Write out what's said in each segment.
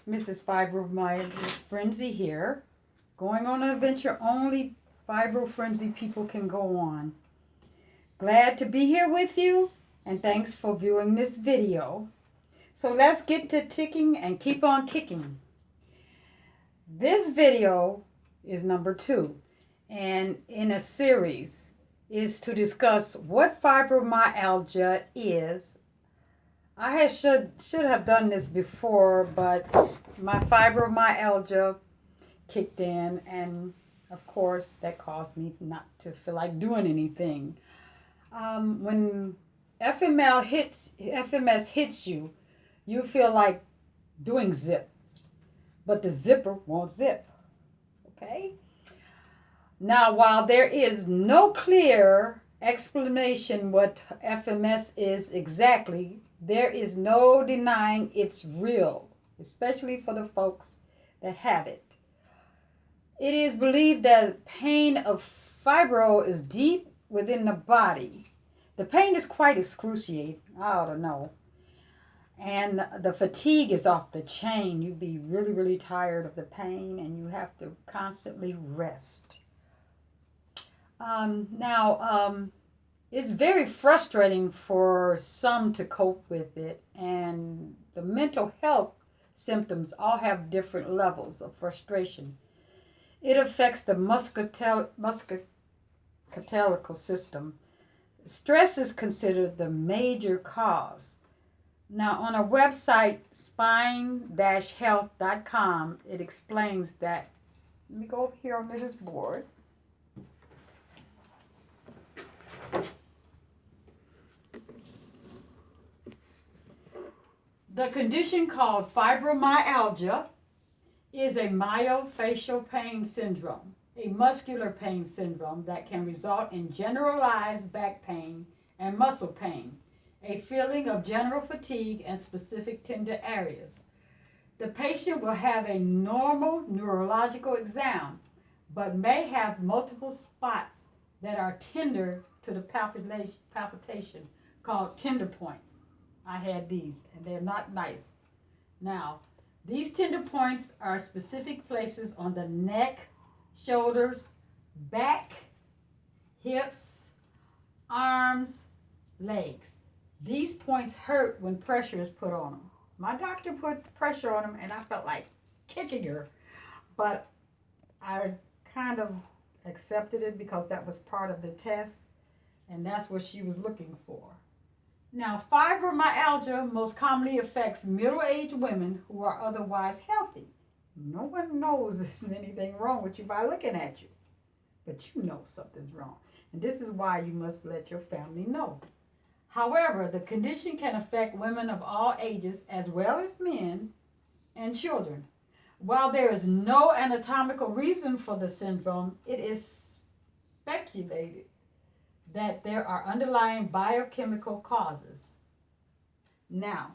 Mrs. Fibromyalgia Frenzy here, going on an adventure only Fibro Frenzy people can go on. Glad to be here with you, and thanks for viewing this video. So let's get to ticking and keep on kicking. This video is number 2, and in a series is to discuss what fibromyalgia is. I should have done this before, but my fibromyalgia kicked in, and of course that caused me not to feel like doing anything. When F.M.S hits you, you feel like doing zip, but the zipper won't zip. Okay? Now, while there is no clear explanation what F.M.S is exactly, there is no denying it's real, especially for the folks that have it. It is believed that pain of fibro is deep within the body. The pain is quite excruciating. I ought to know. And the fatigue is off the chain. You be really, really tired of the pain, and you have to constantly rest. It's very frustrating for some to cope with it, and the mental health symptoms all have different levels of frustration. It affects the musculoskeletal system. Stress is considered the major cause. Now, on a website, spine-health.com, it explains that. Let me go over here on this board. The condition called fibromyalgia is a myofascial pain syndrome, a muscular pain syndrome that can result in generalized back pain and muscle pain, a feeling of general fatigue and specific tender areas. The patient will have a normal neurological exam, but may have multiple spots that are tender to the palpitation called tender points. I had these, and they're not nice. Now, these tender points are specific places on the neck, shoulders, back, hips, arms, legs. These points hurt when pressure is put on them. My doctor put pressure on them, and I felt like kicking her, but I kind of accepted it because that was part of the test, and that's what she was looking for. Now, fibromyalgia most commonly affects middle-aged women who are otherwise healthy. No one knows there's anything wrong with you by looking at you, but you know something's wrong. And this is why you must let your family know. However, the condition can affect women of all ages as well as men and children. While there is no anatomical reason for the syndrome, it is speculated that there are underlying biochemical causes. Now,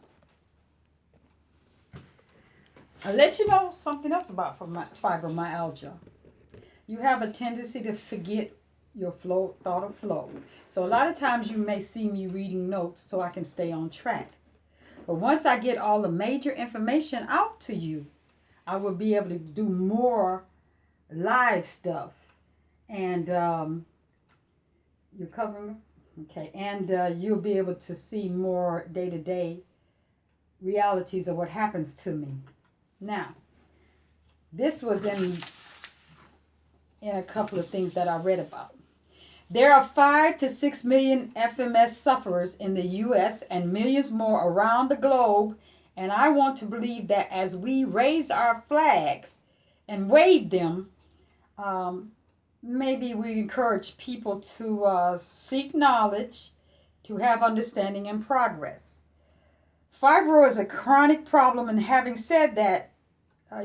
I'll let you know something else about fibromyalgia. You have a tendency to forget your thought of flow. So a lot of times you may see me reading notes so I can stay on track. But once I get all the major information out to you, I will be able to do more live stuff. And you're covering? Okay. And you'll be able to see more day-to-day realities of what happens to me. Now, this was in a couple of things that I read about. There are 5 to 6 million F.M.S sufferers in the U.S. and millions more around the globe, and I want to believe that as we raise our flags and wave them, maybe we encourage people to seek knowledge, to have understanding and progress. Fibro is a chronic problem, and having said that,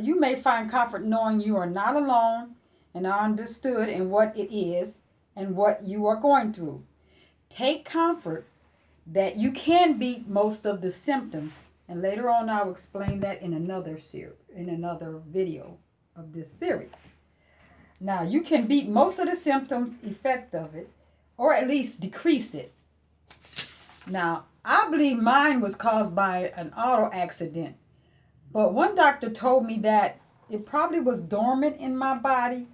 you may find comfort knowing you are not alone and are understood in what it is and what you are going through. Take comfort that you can beat most of the symptoms, and later on I'll explain that in another video of this series. Now, you can beat most of the symptoms effect of it, or at least decrease it. Now, I believe mine was caused by an auto accident. But one doctor told me that it probably was dormant in my body,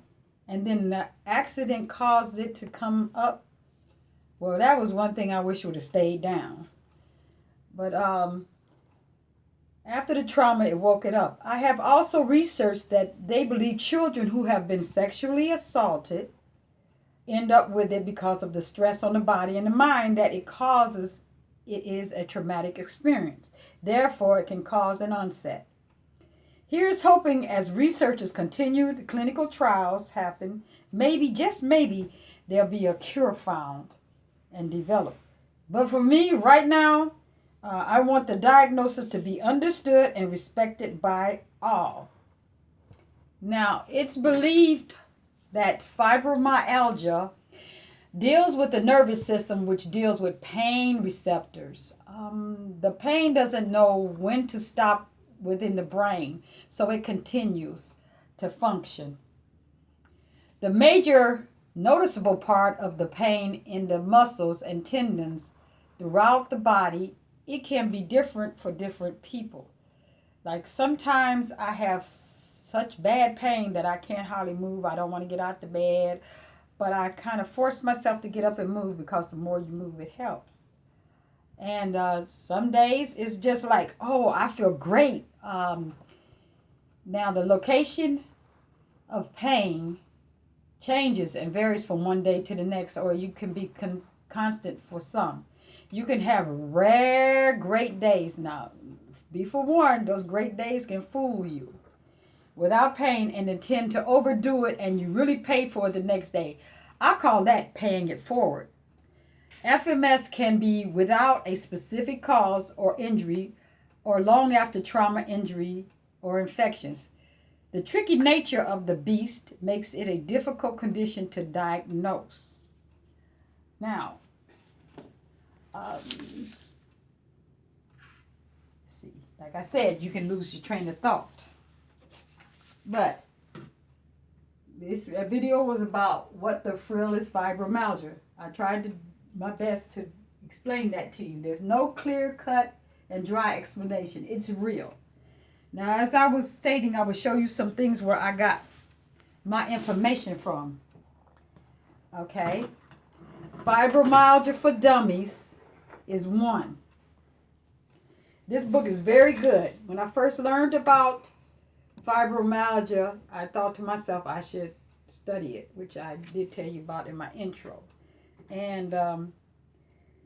and then the accident caused it to come up. Well, that was one thing I wish would have stayed down. But after the trauma, it woke it up. I have also researched that they believe children who have been sexually assaulted end up with it because of the stress on the body and the mind that it causes. It is a traumatic experience. Therefore, it can cause an onset. Here's hoping as researchers continue, the clinical trials happen, maybe, just maybe, there'll be a cure found and developed. But for me, right now, I want the diagnosis to be understood and respected by all. Now, it's believed that fibromyalgia deals with the nervous system, which deals with pain receptors. The pain doesn't know when to stop within the brain, so it continues to function. The major noticeable part of the pain in the muscles and tendons throughout the body, it can be different for different people. Like sometimes I have such bad pain that I can't hardly move. I don't want to get out the bed, but I kind of force myself to get up and move because the more you move, it helps. And some days it's just like, oh, I feel great. Now the location of pain changes and varies from one day to the next, or you can be constant for some. You can have rare great days. Now, be forewarned, those great days can fool you without pain and then tend to overdo it, and you really pay for it the next day. I call that paying it forward. F.M.S. can be without a specific cause or injury or long after trauma, injury, or infections. The tricky nature of the beast makes it a difficult condition to diagnose. Now, let's see. Like I said, you can lose your train of thought. But this video was about what the frill is fibromyalgia. I tried my best to explain that to you. There's no clear cut and dry explanation. It's real. Now, as I was stating, I will show you some things where I got my information from. Okay. Fibromyalgia for Dummies is one. This book is very good. When I first learned about fibromyalgia, I thought to myself I should study it, which I did tell you about in my intro. And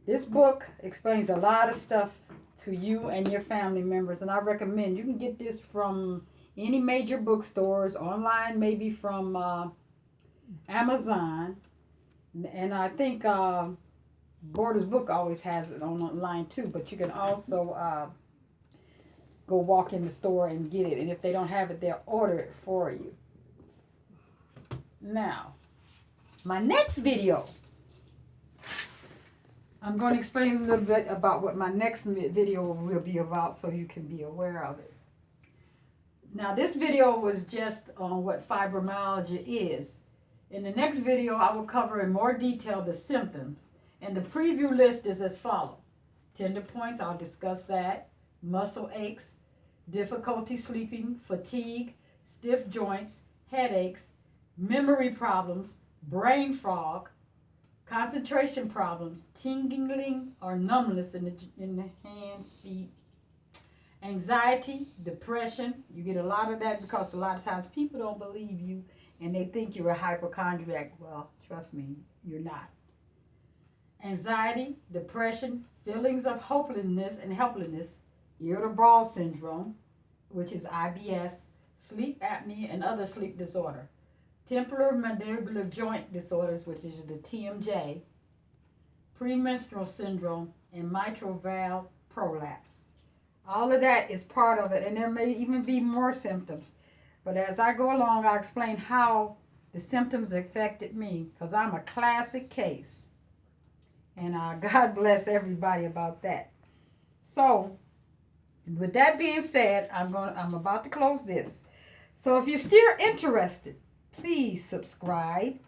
this book explains a lot of stuff to you and your family members, and I recommend you can get this from any major bookstores, online, maybe from Amazon, and I think Borders Book always has it online too, but you can also go walk in the store and get it, and if they don't have it, they'll order it for you. Now, my next video, I'm going to explain a little bit about what my next video will be about so you can be aware of it. Now, this video was just on what fibromyalgia is. In the next video, I will cover in more detail the symptoms, and the preview list is as follows. Tender points, I'll discuss that. Muscle aches, difficulty sleeping, fatigue, stiff joints, headaches, memory problems, brain fog, concentration problems, tingling or numbness in the hands, feet, anxiety, depression. You get a lot of that because a lot of times people don't believe you and they think you're a hypochondriac. Well, trust me, you're not. Anxiety, depression, feelings of hopelessness and helplessness, irritable bowel syndrome, which is IBS, sleep apnea, and other sleep disorder. Temporomandibular joint disorders, which is the TMJ, premenstrual syndrome, and mitral valve prolapse. All of that is part of it, and there may even be more symptoms. But as I go along, I'll explain how the symptoms affected me, because I'm a classic case. And God bless everybody about that. So, with that being said, I'm about to close this. So if you're still interested, please subscribe,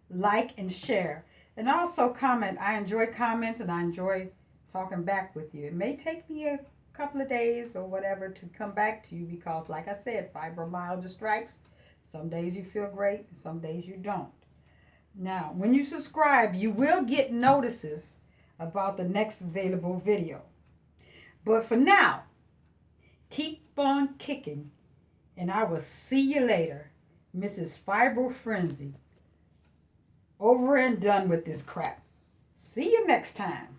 like, and share. And also comment. I enjoy comments and I enjoy talking back with you. It may take me a couple of days or whatever to come back to you because, like I said, fibromyalgia strikes. Some days you feel great, some days you don't. Now, when you subscribe, you will get notices about the next available video. But for now, keep on kicking, and I will see you later. Mrs. Fibro Frenzy. Over and done with this crap. See you next time.